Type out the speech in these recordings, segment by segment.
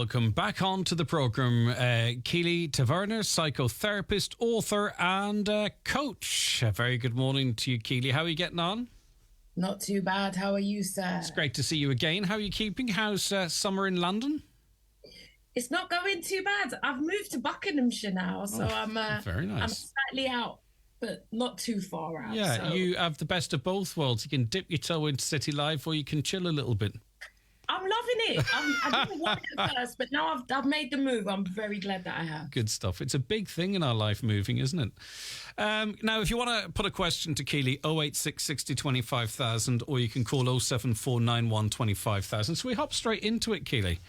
Welcome back on to the programme. Keeley Taverner, psychotherapist, author and coach. A very good morning to you, Keeley. How are you getting on? Not too bad. How are you, sir? It's great to see you again. How are you keeping? How's summer in London? It's not going too bad. I've moved to Buckinghamshire now, so very nice. I'm slightly out, but not too far out. Yeah, so. You have the best of both worlds. You can dip your toe into city life or you can chill a little bit. I'm loving it. I didn't want it at first, but now I've made the move. I'm very glad that I have. Good stuff. It's a big thing in our life, moving, isn't it? Now, if you want to put a question to Keeley, 086 60 25,000, or you can call 07491 25,000. So we hop straight into it, Keeley.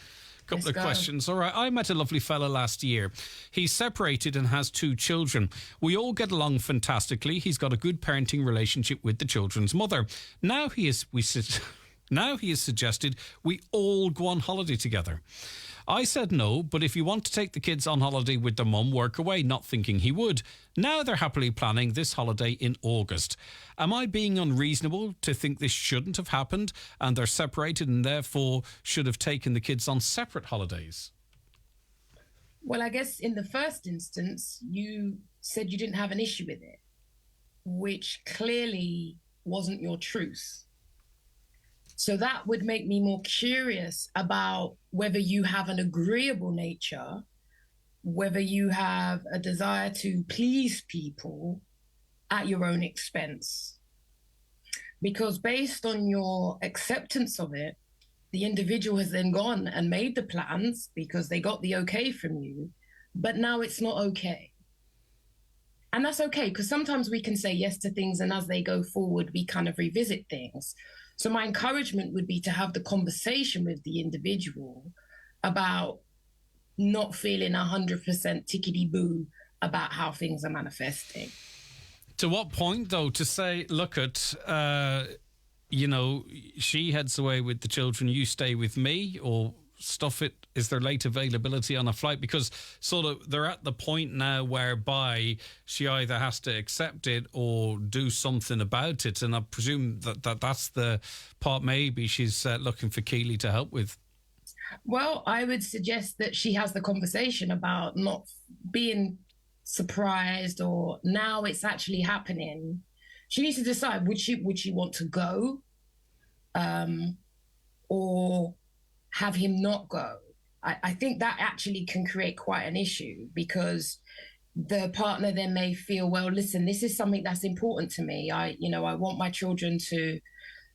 Couple of questions. All right. I met a lovely fella last year. He's separated and has 2 children. We all get along fantastically. He's got a good parenting relationship with the children's mother. Now he has suggested we all go on holiday together. I said no, but if you want to take the kids on holiday with their mum, work away, not thinking he would. Now they're happily planning this holiday in August. Am I being unreasonable to think this shouldn't have happened and they're separated and therefore should have taken the kids on separate holidays? Well, I guess in the first instance, you said you didn't have an issue with it, which clearly wasn't your truth. So that would make me more curious about whether you have an agreeable nature, whether you have a desire to please people at your own expense. Because based on your acceptance of it, the individual has then gone and made the plans because they got the okay from you, but now it's not okay. And that's okay, because sometimes we can say yes to things and as they go forward, we kind of revisit things. So my encouragement would be to have the conversation with the individual about not feeling 100% tickety-boo about how things are manifesting. To what point, though, to say, look at, she heads away with the children, you stay with me, or stuff it, is there late availability on a flight? Because sort of they're at the point now whereby she either has to accept it or do something about it. And I presume that's the part maybe she's looking for Keeley to help with. Well, I would suggest that she has the conversation about not being surprised or now it's actually happening. She needs to decide, would she want to go or have him not go? I think that actually can create quite an issue because the partner then may feel, well, listen, this is something that's important to me. I want my children to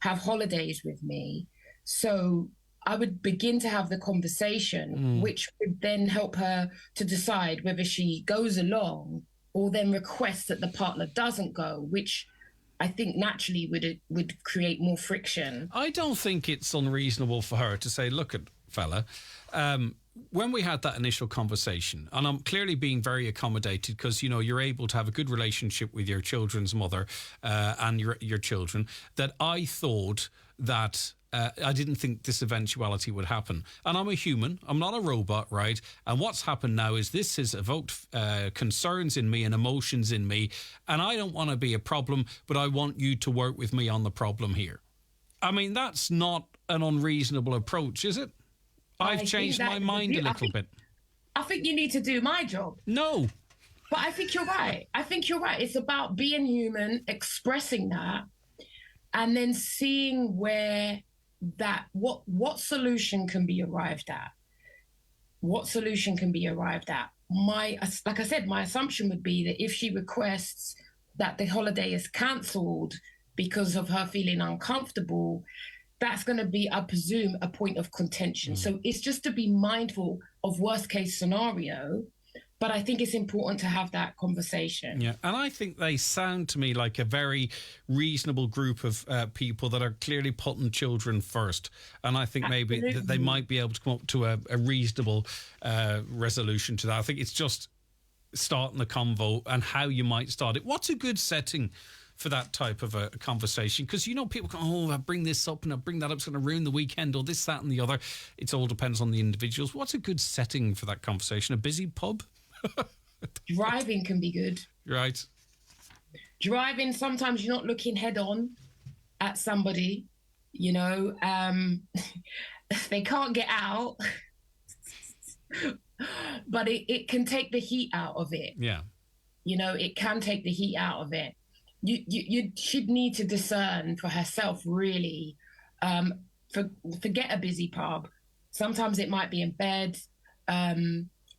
have holidays with me. So I would begin to have the conversation, which would then help her to decide whether she goes along or then requests that the partner doesn't go, which I think naturally would create more friction. I don't think it's unreasonable for her to say, look, fella, when we had that initial conversation, and I'm clearly being very accommodated because, you're able to have a good relationship with your children's mother and your children, that I thought that I didn't think this eventuality would happen. And I'm a human. I'm not a robot, right? And what's happened now is this has evoked concerns in me and emotions in me. And I don't want to be a problem, but I want you to work with me on the problem here. I mean, that's not an unreasonable approach, is it? I've changed my mind a little bit. I think you need to do my job. No. But I think you're right. It's about being human, expressing that, and then seeing where what solution can be arrived at. What solution can be arrived at? Like I said, my assumption would be that if she requests that the holiday is cancelled because of her feeling uncomfortable, that's going to be, I presume, a point of contention. So it's just to be mindful of worst case scenario, but I think it's important to have that conversation. Yeah, and I think they sound to me like a very reasonable group of people that are clearly putting children first. And I think Absolutely. maybe that they might be able to come up to a reasonable resolution to that. I think it's just starting the convo and how you might start it. What's a good setting for that type of a conversation? Because, people go, I bring this up and I bring that up, it's going to ruin the weekend, or this, that and the other. It all depends on the individuals. What's a good setting for that conversation? A busy pub? Driving can be good. Right. Driving, sometimes you're not looking head on at somebody, they can't get out. But it can take the heat out of it. Yeah. You know, it can take the heat out of it. You should need to discern for herself, really. Forget a busy pub. Sometimes it might be in bed,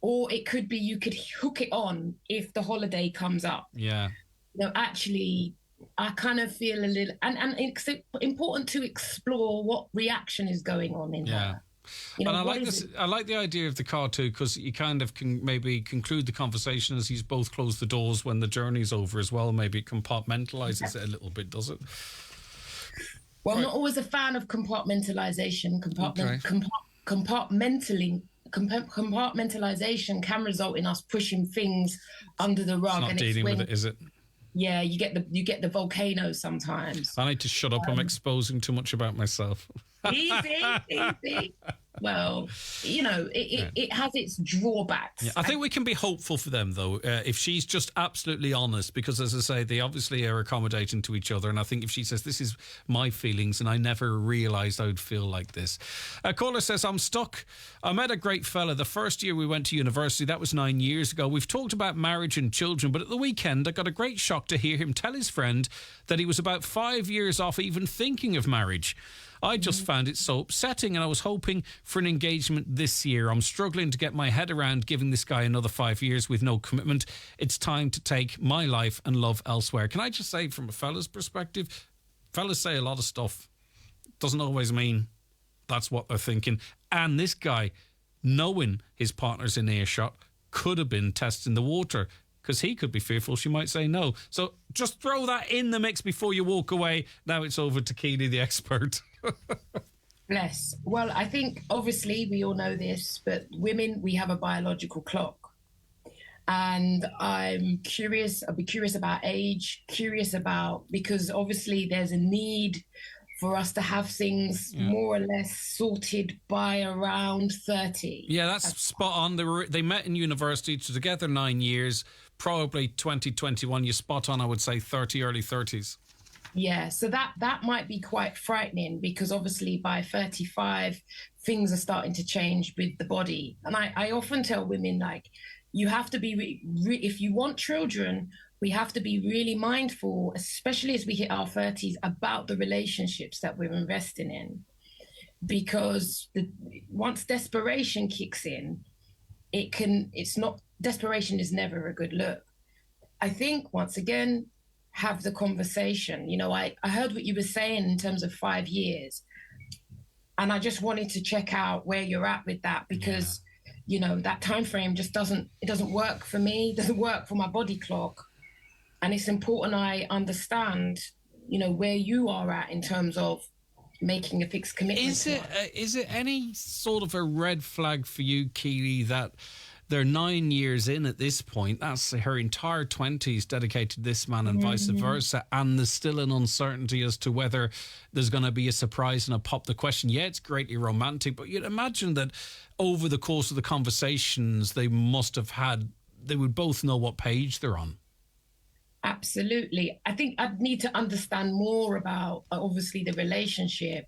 or it could be you could hook it on if the holiday comes up. Yeah. You know, actually, I kind of feel a little, and it's important to explore what reaction is going on in her. You know, and I like this. I like the idea of the car too, because you kind of can maybe conclude the conversation as he's both closed the doors when the journey's over as well. Maybe it compartmentalizes it a little bit, does it? Well, I'm not always a fan of compartmentalization. Compartmentalization can result in us pushing things under the rug. It's not dealing with it, is it? Yeah, you get the volcano sometimes. I need to shut up. I'm exposing too much about myself. Easy. Well, you know, it has its drawbacks. Yeah, I think we can be hopeful for them, though, if she's just absolutely honest, because, as I say, they obviously are accommodating to each other. And I think if she says, this is my feelings and I never realised I would feel like this. A caller says, I'm stuck. I met a great fella the first year we went to university. That was 9 years ago. We've talked about marriage and children, but at the weekend I got a great shock to hear him tell his friend that he was about 5 years off even thinking of marriage. I just found it so upsetting, and I was hoping for an engagement this year. I'm struggling to get my head around giving this guy another 5 years with no commitment. It's time to take my life and love elsewhere. Can I just say, from a fella's perspective, fellas say a lot of stuff. Doesn't always mean that's what they're thinking. And this guy, knowing his partner's in earshot, could have been testing the water, because he could be fearful she might say no. So just throw that in the mix before you walk away. Now it's over to Keeley, the expert. Bless. Well, I think obviously we all know this, but women, we have a biological clock. And I'm curious, I'll be curious about age, because obviously there's a need for us to have things more or less sorted by around 30. Yeah, that's spot on. They met in university, together 9 years, probably 2021. You spot on, I would say 30, early 30s. Yeah, so that might be quite frightening, because obviously by 35, things are starting to change with the body. And I often tell women, like, you have to be, if you want children, we have to be really mindful, especially as we hit our 30s, about the relationships that we're investing in. Because once desperation kicks in, desperation is never a good look. I think, once again, have the conversation. You know, I heard what you were saying in terms of 5 years, and I just wanted to check out where you're at with that, because, you know, that time frame just doesn't work for me, doesn't work for my body clock. And it's important I understand, you know, where you are at in terms of making a fixed commitment. Is it any sort of a red flag for you, Keeley, that they're 9 years in at this point? That's her entire 20s dedicated to this man, and vice versa. And there's still an uncertainty as to whether there's going to be a surprise and a pop the question. Yeah, it's greatly romantic, but you'd imagine that over the course of the conversations they would both know what page they're on. Absolutely. I think I'd need to understand more about, obviously, the relationship.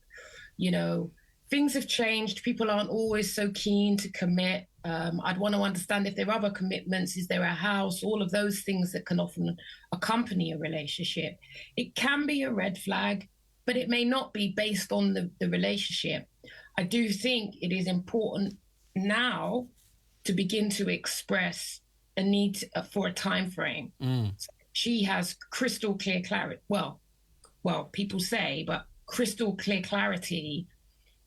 You know, things have changed. People aren't always so keen to commit. I'd want to understand if there are other commitments. Is there a house? All of those things that can often accompany a relationship. It can be a red flag, but it may not be based on the relationship. I do think it is important now to begin to express a need for a time frame. So she has crystal clear clarity. Well, people say, but crystal clear clarity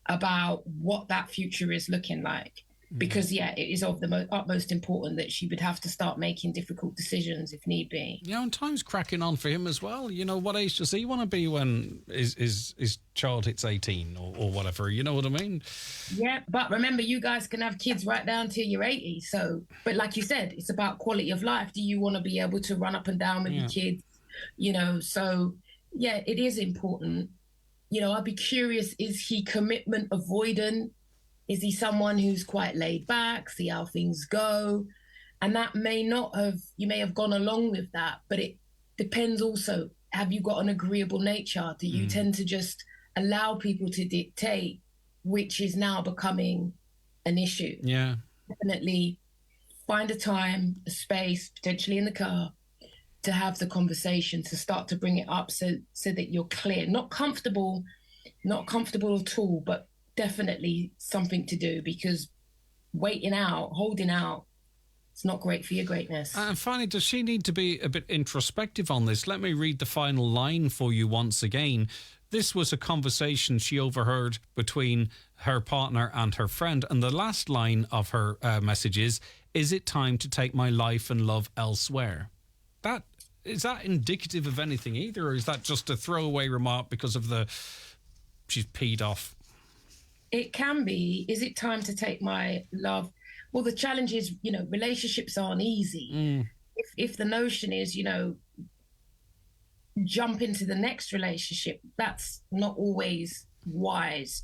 about what that future is looking like. Because, it is of the utmost important that she would have to start making difficult decisions if need be. You know, and time's cracking on for him as well. You know, what age does he want to be when his child hits 18 or whatever? You know what I mean? Yeah, but remember, you guys can have kids right down till you're 80. So, but like you said, it's about quality of life. Do you want to be able to run up and down with your kids? You know, so, yeah, it is important. You know, I'd be curious, is he commitment avoidant? Is he someone who's quite laid back, see how things go? And that you may have gone along with that, but it depends also. Have you got an agreeable nature? Do you tend to just allow people to dictate, which is now becoming an issue? Yeah. definitely find a time, a space, potentially in the car, to have the conversation, to start to bring it up so that you're clear. Not comfortable at all, but definitely something to do, because waiting out, holding out, it's not great for your greatness. And finally, does she need to be a bit introspective on this? Let me read the final line for you once again. This was a conversation she overheard between her partner and her friend. And the last line of her message is it time to take my life and love elsewhere? Is that indicative of anything either? Or is that just a throwaway remark because of she's peed off? It can be. Is it time to take my love? Well, the challenge is, relationships aren't easy. If the notion is, jump into the next relationship, that's not always wise.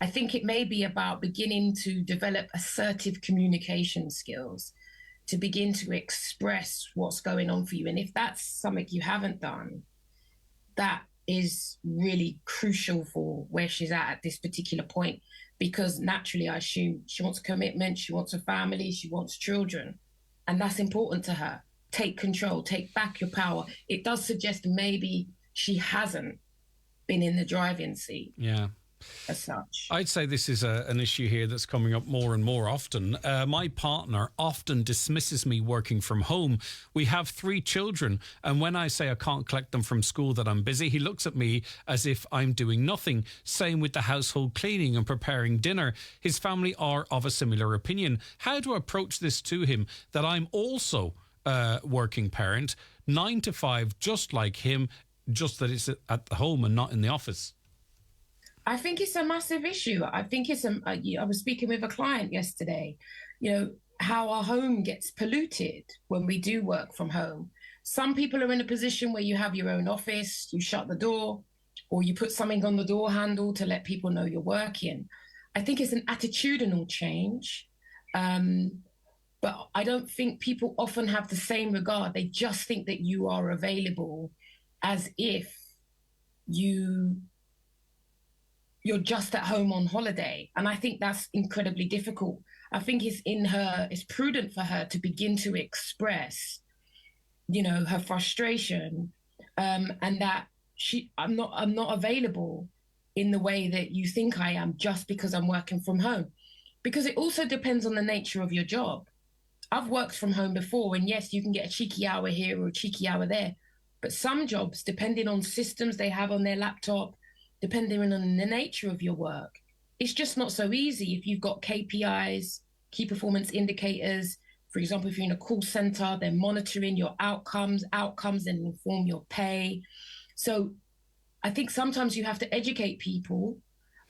I think it may be about beginning to develop assertive communication skills, to begin to express what's going on for you. And if that's something you haven't done, that is really crucial for where she's at this particular point, because naturally, I assume she wants a commitment, she wants a family, she wants children, and that's important to her. Take control, take back your power. It does suggest maybe she hasn't been in the driving seat. Yeah. As such, I'd say this is an issue here that's coming up more and more often. My partner often dismisses me working from home. We have 3 children, and when I say I can't collect them from school, that I'm busy, he looks at me as if I'm doing nothing. Same with the household cleaning and preparing dinner. His family are of a similar opinion. How do I approach this to him, that I'm also a working parent, 9 to 5, just like him, just that it's at home and not in the office? I think it's a massive issue. I think it's I was speaking with a client yesterday, how our home gets polluted when we do work from home. Some people are in a position where you have your own office, you shut the door, or you put something on the door handle to let people know you're working. I think it's an attitudinal change. But I don't think people often have the same regard. They just think that you are available as if you're just at home on holiday. And I think that's incredibly difficult. I think it's prudent for her to begin to express, her frustration, and that I'm not available in the way that you think I am just because I'm working from home. Because it also depends on the nature of your job. I've worked from home before, and yes, you can get a cheeky hour here or a cheeky hour there. But some jobs, depending on systems they have on their laptop, depending on the nature of your work, it's just not so easy. If you've got KPIs, key performance indicators, for example, if you're in a call center, they're monitoring your outcomes then inform your pay. So I think sometimes you have to educate people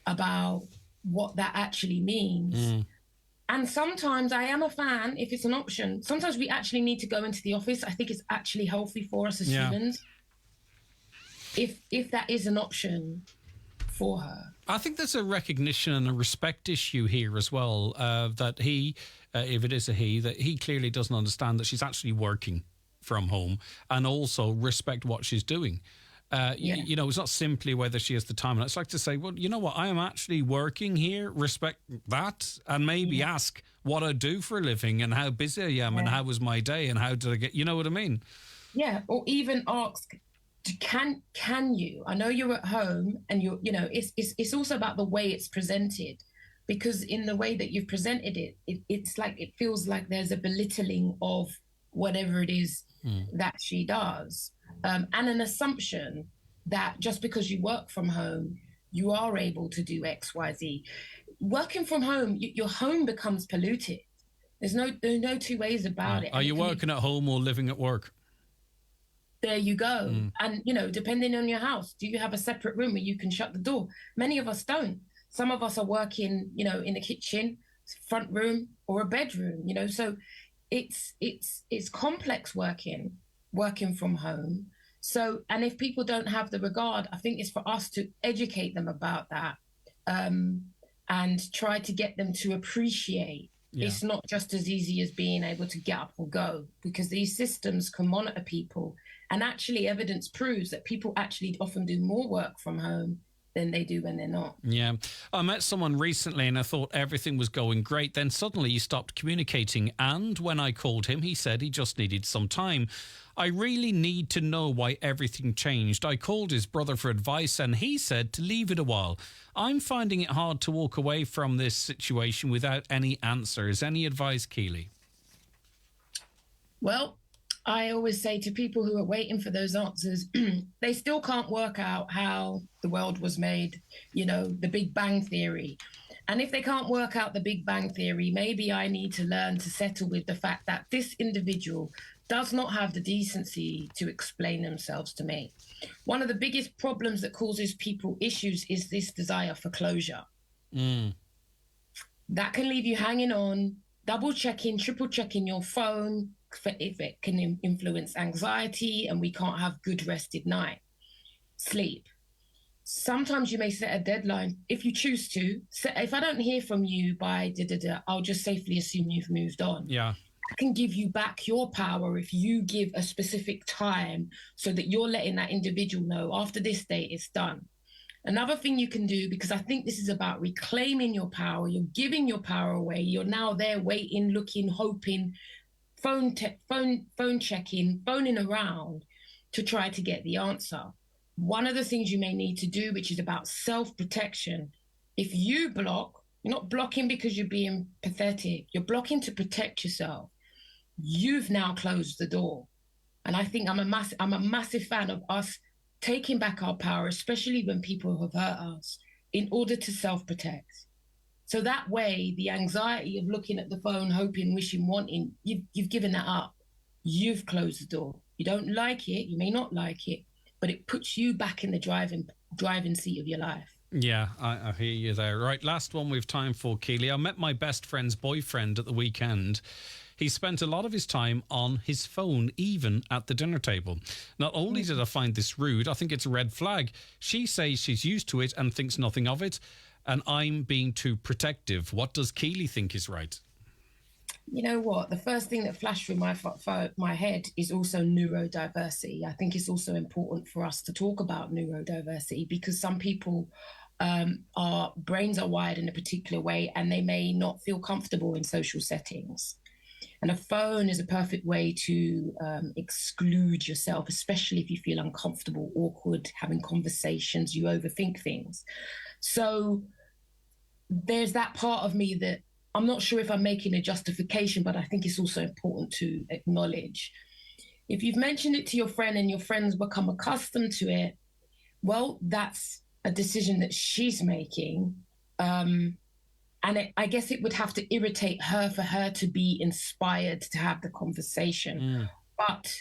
about what that actually means. And sometimes I am a fan, if it's an option, sometimes we actually need to go into the office. I think it's actually healthy for us as humans. If that is an option for her. I think there's a recognition and a respect issue here as well, that he, if it is a he, that he clearly doesn't understand that she's actually working from home, and also respect what she's doing. It's not simply whether she has the time. And it's like to say, well, you know what, I am actually working here, respect that, and maybe ask what I do for a living and how busy I am and how was my day and how did I get, you know what I mean? Yeah, or even ask, can you? I know you're at home, and it's also about the way it's presented, because in the way that you've presented it, it's like it feels like there's a belittling of whatever it is that she does, and an assumption that just because you work from home, you are able to do X, Y, Z. Working from home, your home becomes polluted. There's no 2 ways about it. Are you working at home or living at work? There you go. And, depending on your house, do you have a separate room where you can shut the door? Many of us don't. Some of us are working, in the kitchen, front room, or a bedroom, so it's complex working from home. So, and if people don't have the regard, I think it's for us to educate them about that, and try to get them to appreciate it's not just as easy as being able to get up or go, because these systems can monitor people. And actually, evidence proves that people actually often do more work from home than they do when they're not. Yeah. I met someone recently and I thought everything was going great. Then suddenly he stopped communicating. And when I called him, he said he just needed some time. I really need to know why everything changed. I called his brother for advice and he said to leave it a while. I'm finding it hard to walk away from this situation without any answers. Any advice, Keeley? Well, I always say to people who are waiting for those answers, they still can't work out how the world was made, you know, the Big Bang Theory. And if they can't work out the Big Bang Theory, maybe I need to learn to settle with the fact that this individual does not have the decency to explain themselves to me. One of the biggest problems that causes people issues is this desire for closure. That can leave you hanging on, double checking, triple checking your phone, if it can influence anxiety, and we can't have good rested night. Sleep. Sometimes you may set a deadline if you choose to. If I don't hear from you by I'll just safely assume you've moved on. Yeah. I can give you back your power if you give a specific time so that you're letting that individual know after this date it's done. Another thing you can do, because I think this is about reclaiming your power, you're giving your power away, you're now there waiting, looking, hoping, phone checking, phoning around to try to get the answer. One of the things you may need to do, which is about self-protection, if you block, you're not blocking because you're being pathetic, you're blocking to protect yourself. You've now closed the door. And I think I'm a massive fan of us taking back our power, especially when people have hurt us, in order to self-protect. So that way, the anxiety of looking at the phone, hoping, wishing, wanting, you've given that up. You've closed the door. You don't like it, you may not like it, but it puts you back in the driving seat of your life. Yeah, I hear you there. Right, last one we've time for, Keeley. I met my best friend's boyfriend at the weekend. He spent a lot of his time on his phone, even at the dinner table. Not only did I find this rude, I think it's a red flag. She says she's used to it and thinks nothing of it, and I'm being too protective. What does Keeley think is right? You know what? The first thing that flashed through my head is also neurodiversity. I think it's also important for us to talk about neurodiversity because some people, our brains are wired in a particular way and they may not feel comfortable in social settings. And a phone is a perfect way to exclude yourself, especially if you feel uncomfortable, awkward, having conversations, you overthink things. So there's that part of me that I'm not sure if I'm making a justification, but I think it's also important to acknowledge. If you've mentioned it to your friend and your friends become accustomed to it, well, that's a decision that she's making. I guess it would have to irritate her for her to be inspired to have the conversation. But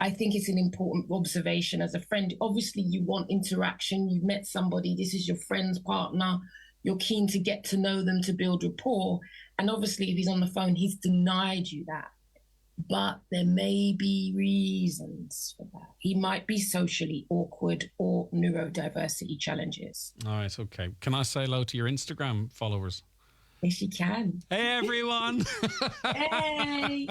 I think it's an important observation as a friend. Obviously, you want interaction. You've met somebody. This is your friend's partner. You're keen to get to know them, to build rapport. And obviously, if he's on the phone, he's denied you that. But there may be reasons for that. He might be socially awkward or neurodiversity challenges. All right, okay. Can I say hello to your Instagram followers? Yes, you can. Hey, everyone. Hey.